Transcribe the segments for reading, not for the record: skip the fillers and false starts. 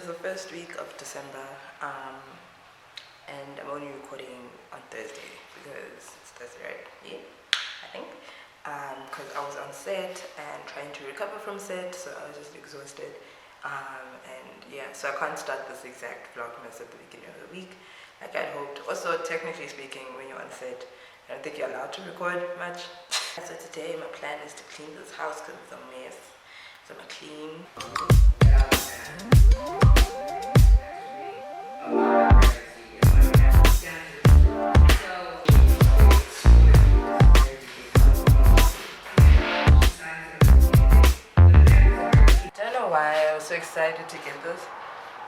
the first week of December, and I'm only recording on Thursday because it's Thursday, right? Yeah, I think. Because I was on set and trying to recover from set, so I was just exhausted. And yeah, so I can't start this exact Vlogmas at the beginning of the week like I'd hoped. Also, technically speaking, when you're on set, I don't think you're allowed to record much. So today my plan is to clean this house because it's a mess. So I'm gonna clean. Don't know why I was so excited to get this.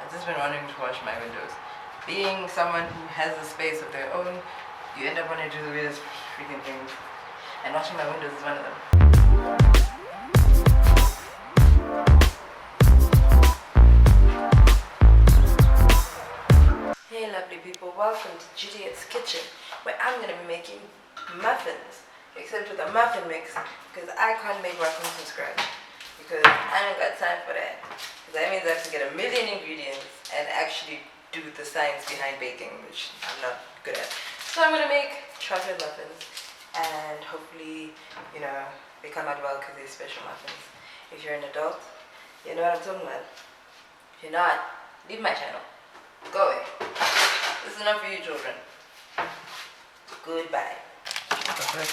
I've just been wanting to wash my windows. Being someone who has a space of their own, you end up wanting to do the weirdest freaking things. And washing my windows is one of them. Hey lovely people, welcome to Juliet's Kitchen, where I'm going to be making muffins, except with a muffin mix, because I can't make muffins from scratch, because I don't got time for that. Because that means I have to get a million ingredients and actually do the science behind baking, which I'm not good at. So I'm going to make chocolate muffins, and hopefully, you know, they come out well because they're special muffins. If you're an adult, you know what I'm talking about. If you're not, leave my channel. Go away. This is not for you children. Goodbye. Okay.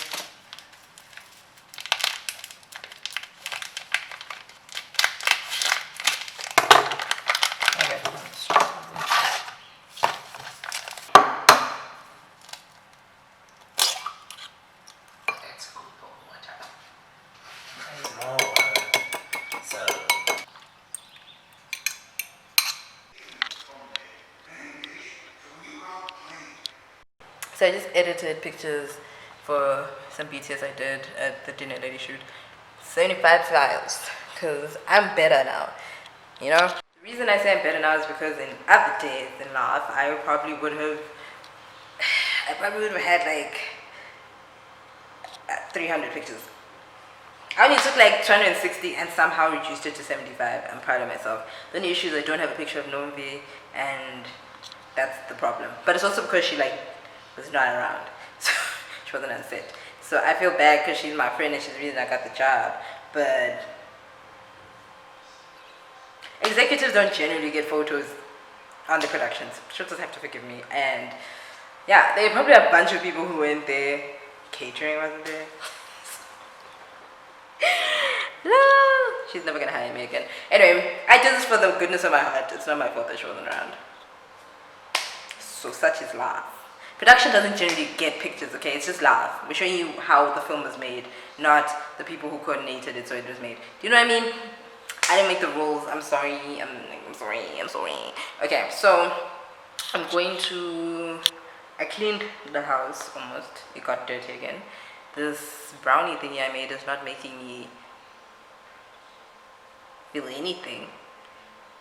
So I just edited pictures for some BTS I did at the dinner lady shoot. 75 files, because I'm better now, you know? The reason I say I'm better now is because in other days in life, I probably would have had like 300 pictures. I only took like 260 and somehow reduced it to 75. I'm proud of myself. The only issue is I don't have a picture of Novi, and that's the problem. But it's also because she was not around, so she wasn't on set. So I feel bad because she's my friend and she's the reason I got the job. But executives don't generally get photos on the productions. She'll just have to forgive me. And yeah, there are probably a bunch of people who went there. Catering wasn't there. No, she's never gonna hire me again. Anyway, I did this for the goodness of my heart. It's not my fault that she wasn't around. So such is life. Production doesn't generally get pictures, okay? It's just live. We're showing you how the film was made, not the people who coordinated it so it was made. Do you know what I mean? I didn't make the rules. I'm sorry. I'm sorry. Okay, so I'm going to... I cleaned the house almost. It got dirty again. This brownie thingy I made is not making me feel anything.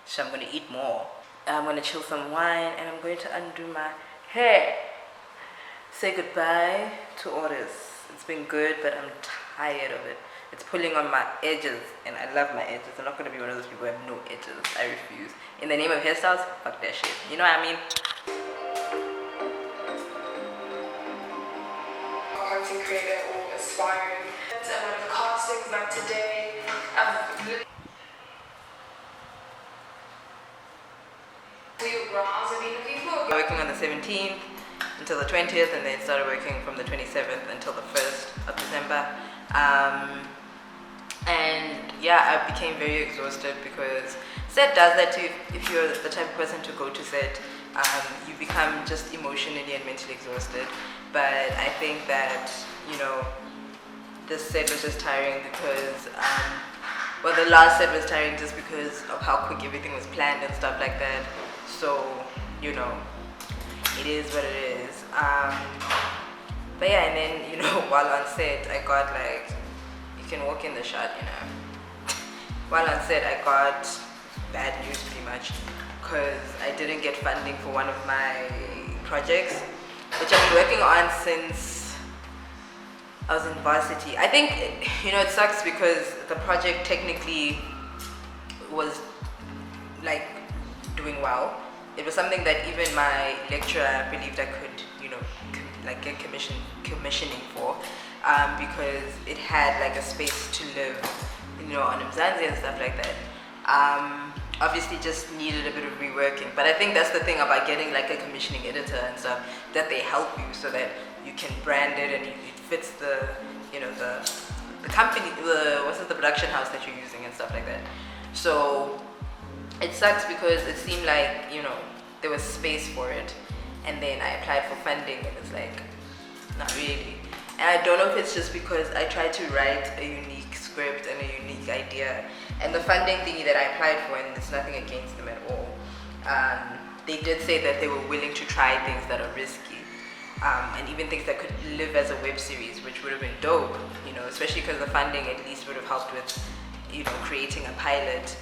So I'm going to eat more. I'm going to chill some wine and I'm going to undo my hair. Say goodbye to all this. It's been good, but I'm tired of it. It's pulling on my edges, and I love my edges. I'm not going to be one of those people who have no edges. I refuse. In the name of hairstyles, fuck that shit. You know what I mean? Content creator or aspiring. And one of the castings like today. For your brows, have you looking for? Working on the 17th until the 20th, and then started working from the 27th until the 1st of December. And yeah, I became very exhausted because set does that too. If you're the type of person to go to set, you become just emotionally and mentally exhausted. But I think that, you know, this set was just tiring because, well, the last set was tiring just because of how quick everything was planned and stuff like that. So, you know, it is what it is. But yeah, and then, you know, while on set, I got like, you can walk in the shot, you know. While on set, I got bad news pretty much because I didn't get funding for one of my projects, which I've been working on since I was in varsity. I think, you know, it sucks because the project technically was like doing well. It was something that even my lecturer believed I could, like get commissioning for, because it had like a space to live, on Mzansi and stuff like that. Obviously just needed a bit of reworking, but I think that's the thing about getting like a commissioning editor and stuff, that they help you so that you can brand it and it fits the company, the production house that you're using and stuff like that. So it sucks because it seemed like, there was space for it, and then I applied for funding and it's like, not really. And I don't know if it's just because I tried to write a unique script and a unique idea, and the funding thingy that I applied for, and it's nothing against them at all, they did say that they were willing to try things that are risky, and even things that could live as a web series, which would have been dope, especially because the funding at least would have helped with, creating a pilot,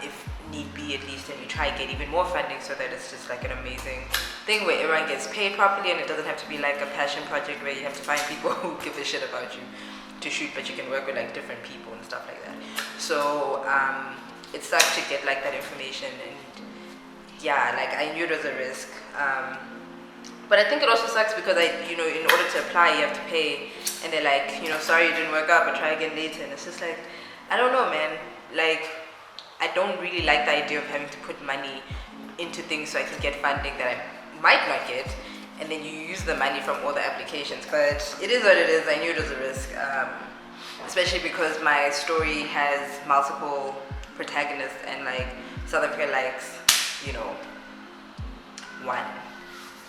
if need be at least, and we try to get even more funding so that it's just like an amazing thing where everyone gets paid properly, and it doesn't have to be like a passion project where you have to find people who give a shit about you to shoot, but you can work with like different people and stuff like that. So it sucked to get like that information, and yeah, like I knew it was a risk, but I think it also sucks because in order to apply you have to pay, and they're like, sorry it didn't work out, but try again later, and it's just like, I don't know, man, like I don't really like the idea of having to put money into things so I can get funding that I might not get, and then you use the money from all the applications. But it is what it is. I knew it was a risk, especially because my story has multiple protagonists, and like South Africa likes, one,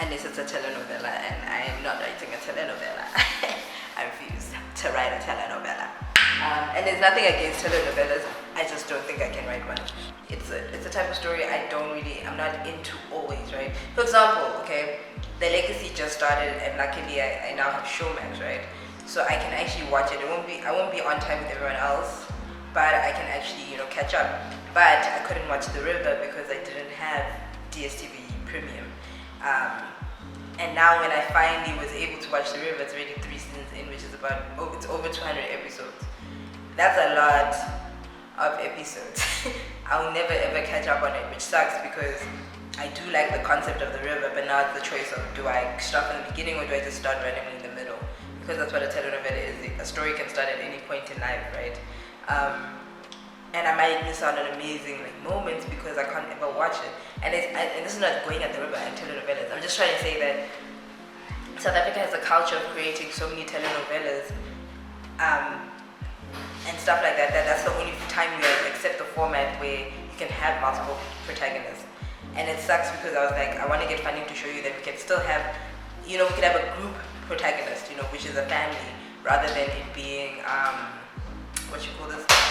unless it's a telenovela, and I am not writing a telenovela. I refuse to write a telenovela. And there's nothing against telenovelas, I just don't think I can write one. It's a type of story I'm not into always, right? For example, okay, The Legacy just started, and luckily I now have Showmax, right? So I can actually watch it. I won't be on time with everyone else, but I can actually, catch up. But I couldn't watch The River because I didn't have DSTV Premium. And now when I finally was able to watch The River, it's already 3 seasons in, which is it's over 200 episodes. That's a lot of episodes. I'll never ever catch up on it, which sucks because I do like the concept of The River, but now it's the choice of, do I start from the beginning or do I just start randomly in the middle? Because that's what a telenovela is. A story can start at any point in life, right? And I might miss out on amazing moments because I can't ever watch it. And this is not going at The River and telenovelas. I'm just trying to say that South Africa has a culture of creating so many telenovelas, and stuff like that, that's the only time you accept the format where you can have multiple protagonists. And it sucks because I was like, I want to get funding to show you that we can still have, we could have a group protagonist, which is a family, rather than it being,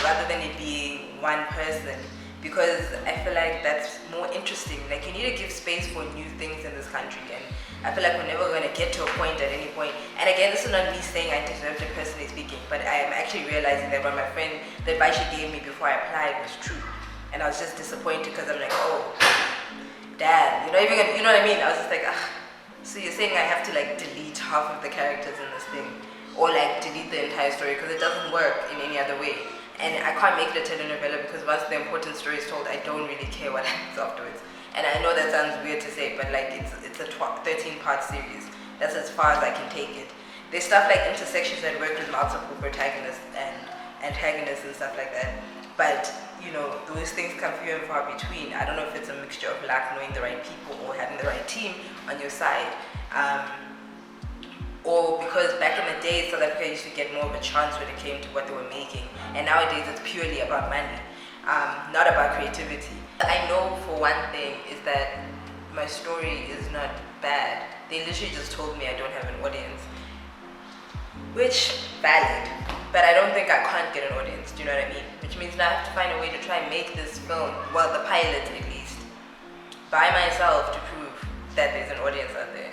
rather than it being one person, because I feel like that's more interesting. Like, you need to give space for new things in this country, and I feel like we're never going to get to a point at any point. And again, this is not me saying I deserved it personally speaking, but I am actually realizing that when my friend, the advice she gave me before I applied was true. And I was just disappointed because I'm like, oh, damn, you know what I mean? I was just like, so you're saying I have to like delete half of the characters in this thing, or like delete the entire story, because it doesn't work in any other way. And I can't make it a telenovela because once the important story is told, I don't really care what happens afterwards. And I know that sounds weird to say, but like it's a 13-part series. That's as far as I can take it. There's stuff like intersections that work with multiple protagonists and antagonists and stuff like that. But those things come few and far between. I don't know if it's a mixture of luck, knowing the right people, or having the right team on your side. Or because back in the day, South Africa used to get more of a chance when it came to what they were making. And nowadays it's purely about money, not about creativity. I know for one thing is that my story is not bad. They literally just told me I don't have an audience, which valid, but I don't think I can't get an audience, do you know what I mean? Which means now I have to find a way to try and make this film, well, the pilot at least, by myself to prove that there's an audience out there.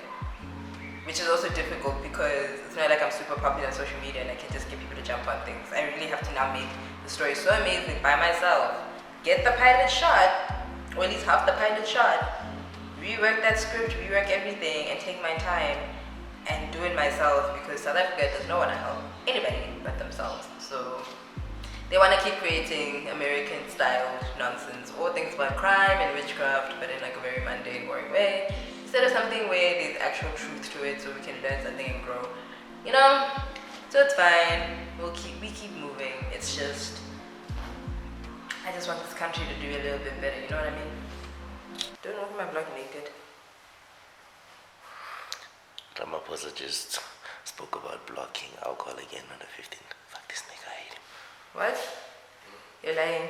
Which is also difficult because it's not like I'm super popular on social media and I can just get people to jump on things. I really have to now make the story so amazing by myself, get the pilot shot, or at least half the pilot shot, rework that script, rework everything, and take my time and do it myself, because South Africa does not want to help anybody but themselves. So they want to keep creating American-styled nonsense, all things about crime and witchcraft, but in like a very mundane, boring way, instead of something where there's actual truth to it, so we can learn something and grow. You know, so it's fine. We keep moving. It's just, I just want this country to do a little bit better. You know what I mean? Don't look at my vlog naked. Ramaphosa just spoke about blocking alcohol again on the 15th. Fuck this nigga, I hate him. What? You're lying.